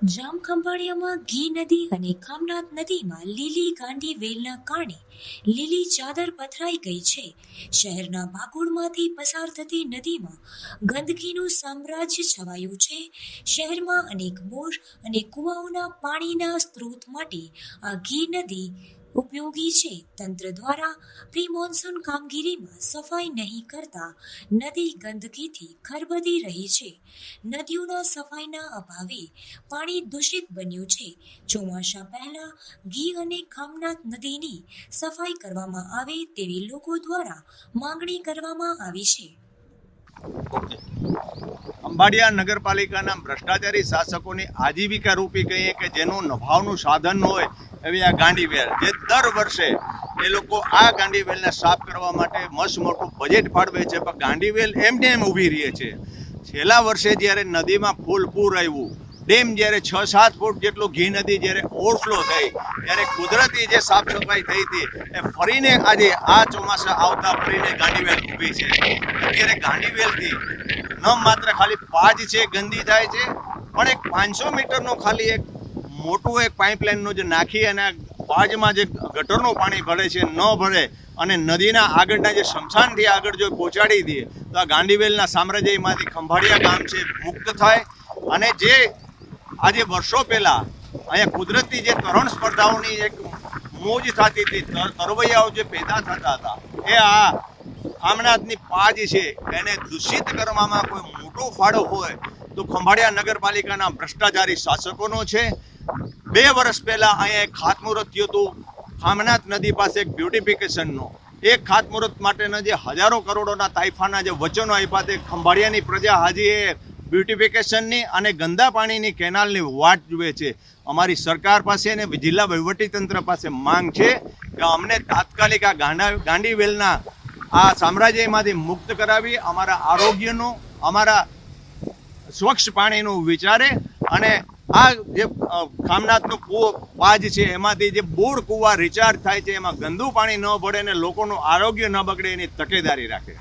જામખંભાળિયામાં ઘી નદી અને ખામનાથ નદીમાં લીલી ગાંડી વેલના કારણે લીલી ચાદર પથરાઈ ગઈ છે. શહેરના ભાગોળમાંથી પસાર થતી નદીમાં ગંદકીનું સામ્રાજ્ય છવાયું છે. શહેરમાં અનેક બોર અને કુવાઓના પાણીના સ્ત્રોત માટે આ ઘી નદી ઉપયોગી છે. તંત્ર દ્વારા પ્રી મોન્સૂન કામગીરીમાં સફાઈ નહીં કરતા નદી ગંદકીથી ખરબદી રહી છે. નદીઓના સફાઈના અભાવે પાણી દૂષિત બન્યું છે. ચોમાસા પહેલા ઘી અને ખામનાથ નદીની સફાઈ કરવામાં આવે તેવી લોકો દ્વારા માંગણી કરવામાં આવી છે. ખંભાળિયા નગરપાલિકાના ભ્રષ્ટાચારી શાસકોની આજીવિકા રૂપી કહીએ કે જેનું નભાવનું સાધન હોય એવી આ ગાંડીવેલ, જે દર વર્ષે એ લોકો આ ગાંડીવેલને સાફ કરવા માટે મસ્ત મોટું બજેટ ફાળવે છે, પણ ગાંડીવેલ એમને એમ ઊભી રહે છે. છેલ્લા વર્ષે જ્યારે નદીમાં ફૂલ પૂર આવ્યું, ડેમ જ્યારે 6-7 ફૂટ જેટલું ઘી નદી જ્યારે ઓવરફ્લો થઈ, ત્યારે કુદરતી જે સાફ સફાઈ થઈ હતી એ ફરીને આજે આ ચોમાસા આવતા ફરીને ગાંડીવેલ ઊભી છે. અત્યારે ગાંડીવેલથી ન માત્ર ખાલી પાજ છે ગંદી થાય છે, પણ એક 500 મીટરનો ખાલી એક મોટું એક પાઇપલાઇનનું જે નાખી અને પાજમાં જે ગટરનું પાણી ભરે છે ન ભરે અને નદીના આગળના જે શમશાનથી આગળ જો પહોંચાડી દે તો આ ગાંડીવેલના સામ્રાજ્યમાંથી ખંભાળિયા ગામ છે મુક્ત થાય. અને જે આજે વર્ષો પહેલાં અહીંયા કુદરતી જે તરણ સ્પર્ધાઓની એક મોજ થતી હતી, તરવૈયાઓ જે પેદા થતા હતા, એ આ ખામનાથની પાજ છે એને દૂષિત કરવામાં કોઈ મોટો ફાળો હોય તો ખંભાળિયા નગરપાલિકાના ભ્રષ્ટાચારી શાસકોનો છે. 2 વર્ષ પહેલાં અહીંયા એક ખાતમુહૂર્ત થયું હતું ખામનાથ નદી પાસે એક બ્યુટિફિકેશનનો. એક ખાતમુહૂર્ત માટેના જે હજારો કરોડોના તાઇફાના જે વચનો આપ્યા તે ખંભાળિયાની પ્રજા હાજી એ બ્યુટિફિકેશનની અને ગંદા પાણીની કેનાલની વાટ જુએ છે. અમારી સરકાર પાસે અને જિલ્લા વહીવટીતંત્ર પાસે માંગ છે કે અમને તાત્કાલિક આ ગાંડીવેલના આ સામ્રાજ્યમાંથી મુક્ત કરાવી અમારા આરોગ્યનું, અમારા સ્વચ્છ પાણીનું વિચારે અને આ જે ખામનાથનો કૂવો પાજ છે એમાંથી જે બોર કૂવા રિચાર્જ થાય છે એમાં ગંદુ પાણી ન પડે અને લોકોનું આરોગ્ય ન બગડે એની તકેદારી રાખે.